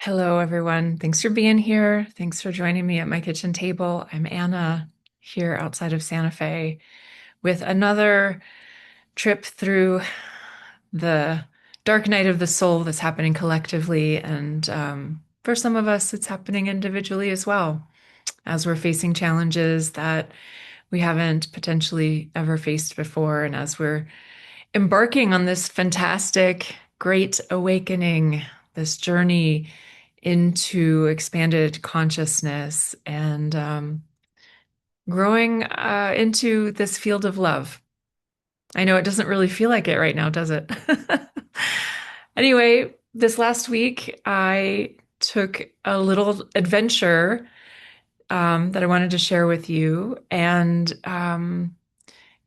Hello, everyone. Thanks for being here. Thanks for joining me at my kitchen table. I'm Anna here outside of Santa Fe with another trip through the dark night of the soul that's happening collectively. And for some of us, it's happening individually as well, as we're facing challenges that we haven't potentially ever faced before. And as we're embarking on this fantastic, great awakening, this journey into expanded consciousness and growing into this field of love. I know it doesn't really feel like it right now, does it? Anyway, this last week, I took a little adventure that I wanted to share with you. And,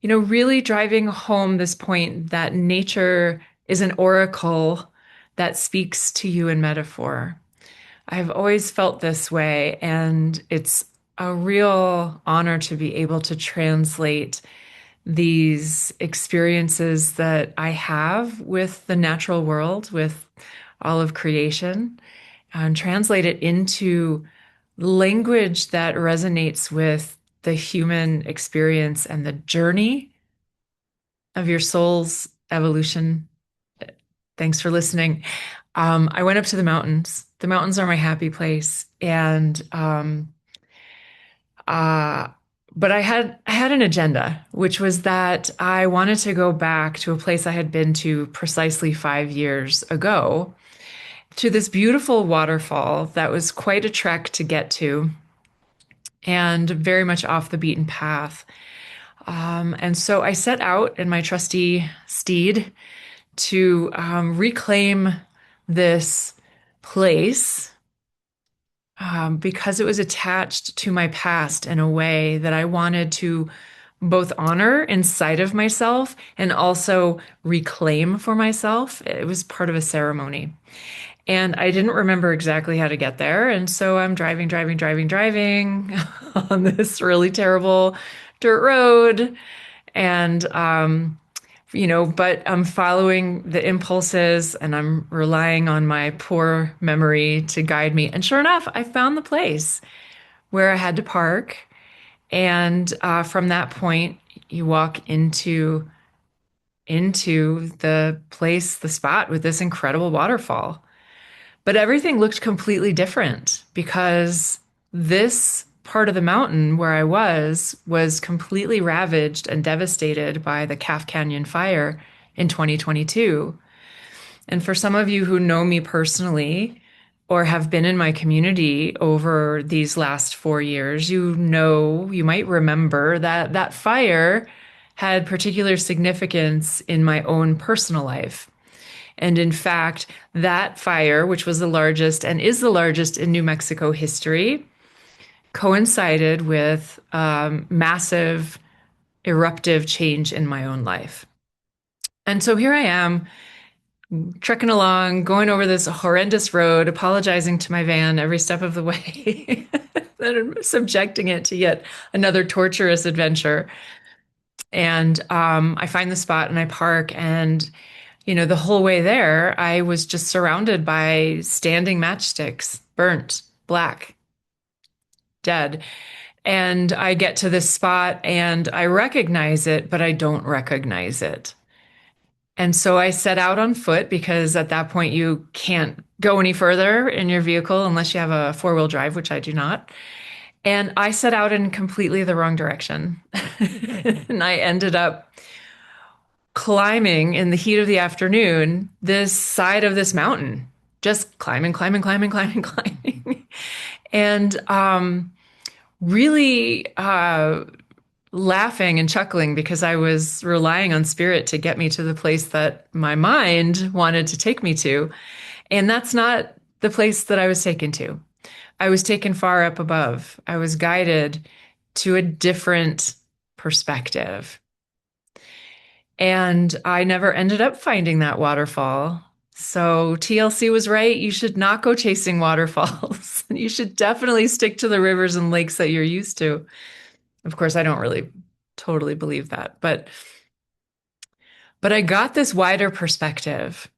really driving home this point that nature is an oracle that speaks to you in metaphor. I've always felt this way, and it's a real honor to be able to translate these experiences that I have with the natural world, with all of creation, and translate it into language that resonates with the human experience and the journey of your soul's evolution. Thanks for listening. I went up to the mountains. The mountains are my happy place, and uh, but I had an agenda, which was that I wanted to go back to a place I had been to precisely 5 years ago, to this beautiful waterfall that was quite a trek to get to, and very much off the beaten path. And so I set out in my trusty steed to reclaim this place because it was attached to my past in a way that I wanted to both honor inside of myself and also reclaim for myself. It was part of a ceremony. And I didn't remember exactly how to get there. And so I'm driving on this really terrible dirt road. And but I'm following the impulses and I'm relying on my poor memory to guide me. And sure enough, I found the place where I had to park. And from that point, you walk into the place, the spot with this incredible waterfall. But everything looked completely different because this part of the mountain where I was completely ravaged and devastated by the Calf Canyon fire in 2022. And for some of you who know me personally or have been in my community over these last 4 years, you might remember that that fire had particular significance in my own personal life. And in fact, that fire, which was the largest and is the largest in New Mexico history, coincided with massive eruptive change in my own life. And so here I am, trekking along, going over this horrendous road, apologizing to my van every step of the way, and subjecting it to yet another torturous adventure. And I find the spot and I park, and the whole way there, I was just surrounded by standing matchsticks, burnt, black, dead. And I get to this spot and I recognize it, but I don't recognize it. And so I set out on foot because at that point you can't go any further in your vehicle unless you have a four-wheel drive, which I do not. And I set out in completely the wrong direction. And I ended up climbing in the heat of the afternoon this side of this mountain, just climbing. And really laughing and chuckling because I was relying on spirit to get me to the place that my mind wanted to take me to. And that's not the place that I was taken to. I was taken far up above. I was guided to a different perspective. And I never ended up finding that waterfall. So TLC was right. You should not go chasing waterfalls. You should definitely stick to the rivers and lakes that you're used to. Of course, I don't really totally believe that, but I got this wider perspective.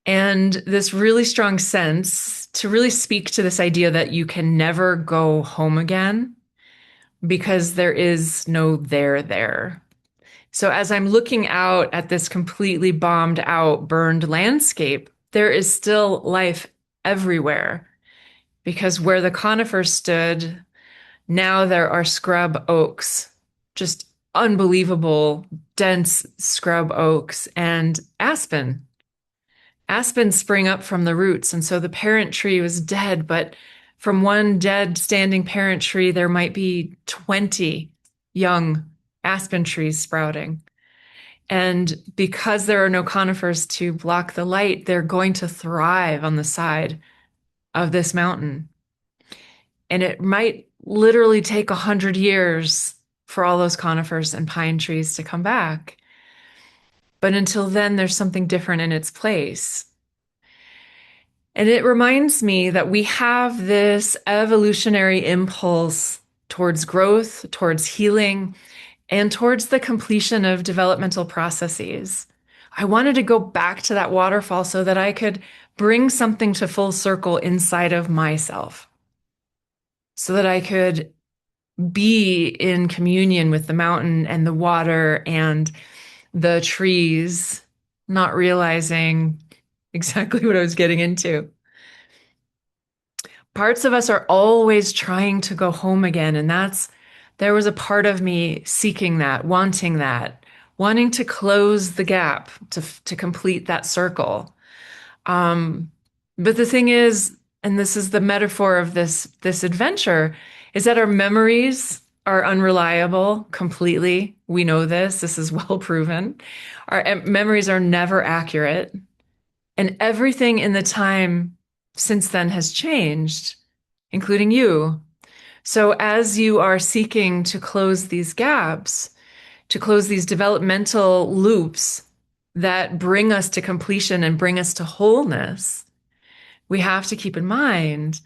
And this really strong sense to really speak to this idea that you can never go home again because there is no there there. So as I'm looking out at this completely bombed out, burned landscape, there is still life everywhere because where the conifers stood, now there are scrub oaks, just unbelievable, dense scrub oaks and aspen. Aspens spring up from the roots. And so the parent tree was dead, but from one dead standing parent tree, there might be 20 young aspen trees sprouting. And because there are no conifers to block the light, they're going to thrive on the side of this mountain. And it might literally take 100 years for all those conifers and pine trees to come back. But until then, there's something different in its place. And it reminds me that we have this evolutionary impulse towards growth, towards healing, and towards the completion of developmental processes. I wanted to go back to that waterfall so that I could bring something to full circle inside of myself, so that I could be in communion with the mountain and the water and the trees, not realizing exactly what I was getting into. Parts of us are always trying to go home again. And there was a part of me seeking that, wanting to close the gap, to complete that circle. Um, but the thing is, and this is the metaphor of this adventure, is that our memories are unreliable completely. We know this. This is well proven. Our memories are never accurate. And everything in the time since then has changed, including you. So as you are seeking to close these gaps, to close these developmental loops that bring us to completion and bring us to wholeness, we have to keep in mind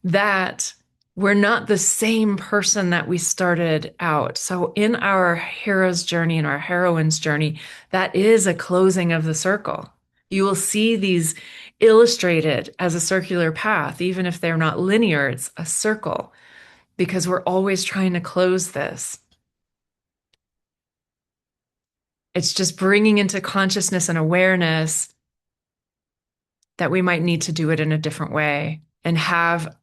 that we're not the same person that we started out. So in our hero's journey, in our heroine's journey, that is a closing of the circle. You will see these illustrated as a circular path, even if they're not linear, it's a circle, because we're always trying to close this. It's just bringing into consciousness and awareness that we might need to do it in a different way and have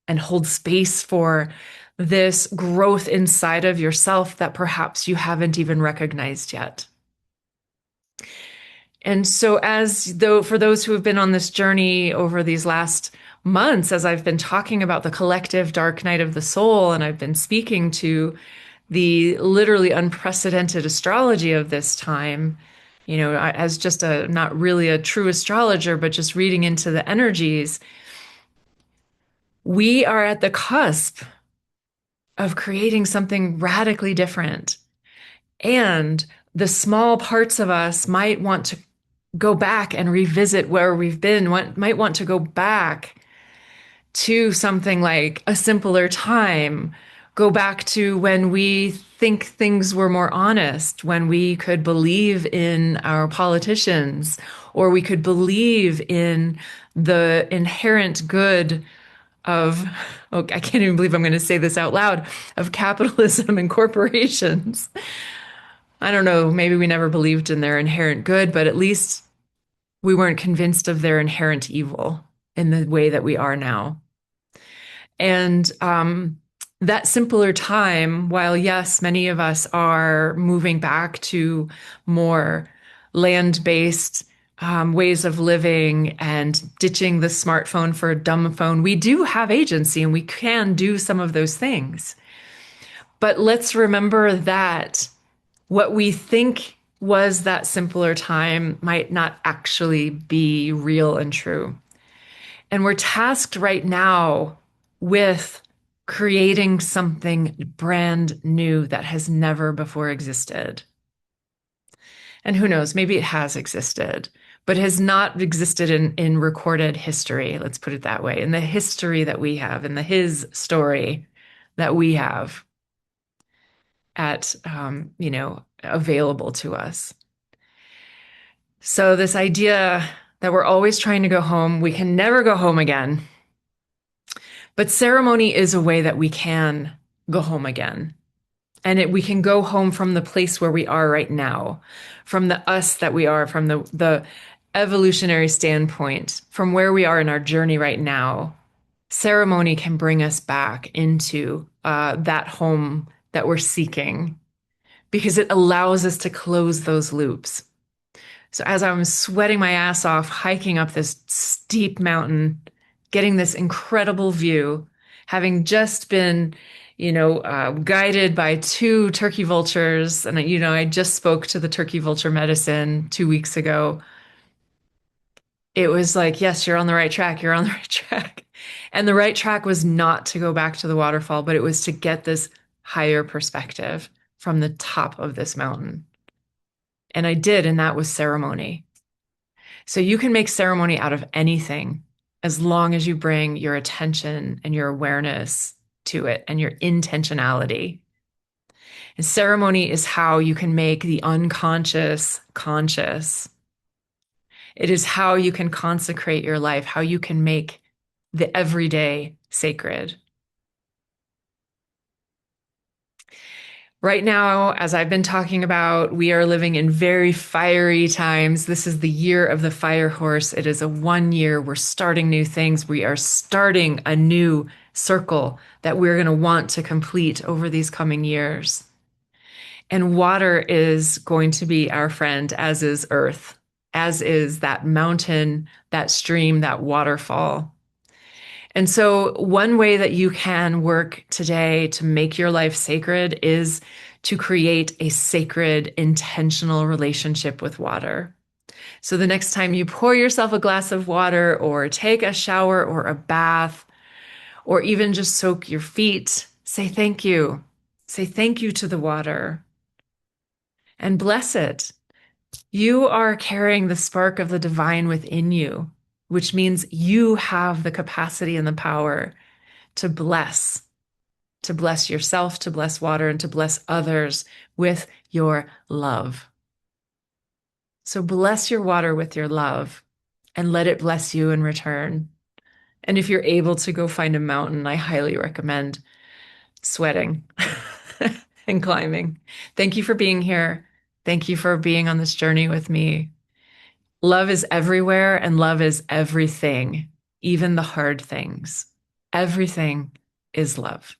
and hold space for this growth inside of yourself that perhaps you haven't even recognized yet. And so, as though for those who have been on this journey over these last months, as I've been talking about the collective dark night of the soul, and I've been speaking to the literally unprecedented astrology of this time, as just not really a true astrologer, but just reading into the energies, we are at the cusp of creating something radically different. And the small parts of us might want to go back and revisit where we've been, might want to go back to something like a simpler time, go back to when we think things were more honest, when we could believe in our politicians, or we could believe in the inherent good of, oh, I can't even believe I'm going to say this out loud, of capitalism and corporations. I don't know, maybe we never believed in their inherent good, but at least we weren't convinced of their inherent evil in the way that we are now. And that simpler time, while yes, many of us are moving back to more land-based ways of living and ditching the smartphone for a dumb phone, we do have agency and we can do some of those things. But let's remember that what we think was that simpler time might not actually be real and true. And we're tasked right now with creating something brand new that has never before existed. And who knows, maybe it has existed, but has not existed in recorded history. Let's put it that way. In the history that we have, in the his story that we have at, available to us. So this idea that we're always trying to go home. We can never go home again. But ceremony is a way that we can go home again. And we can go home from the place where we are right now, from the us that we are, from the evolutionary standpoint, from where we are in our journey right now. Ceremony can bring us back into that home that we're seeking because it allows us to close those loops. So as I'm sweating my ass off, hiking up this steep mountain, getting this incredible view, having just been, guided by two turkey vultures, and I just spoke to the turkey vulture medicine 2 weeks ago. It was like, yes, you're on the right track. You're on the right track. And the right track was not to go back to the waterfall, but it was to get this higher perspective from the top of this mountain. And I did, and that was ceremony. So you can make ceremony out of anything as long as you bring your attention and your awareness to it and your intentionality. And ceremony is how you can make the unconscious conscious. It is how you can consecrate your life, how you can make the everyday sacred. Right now, as I've been talking about, we are living in very fiery times. This is the year of the fire horse. It is a 1 year. We're starting new things. We are starting a new circle that we're going to want to complete over these coming years. And water is going to be our friend, as is earth, as is that mountain, that stream, that waterfall. And so, one way that you can work today to make your life sacred is to create a sacred, intentional relationship with water. So, the next time you pour yourself a glass of water, or take a shower or a bath, or even just soak your feet, say thank you. Say thank you to the water and bless it. You are carrying the spark of the divine within you, which means you have the capacity and the power to bless yourself, to bless water, and to bless others with your love. So bless your water with your love and let it bless you in return. And if you're able to go find a mountain, I highly recommend sweating and climbing. Thank you for being here. Thank you for being on this journey with me. Love is everywhere and love is everything, even the hard things. Everything is love.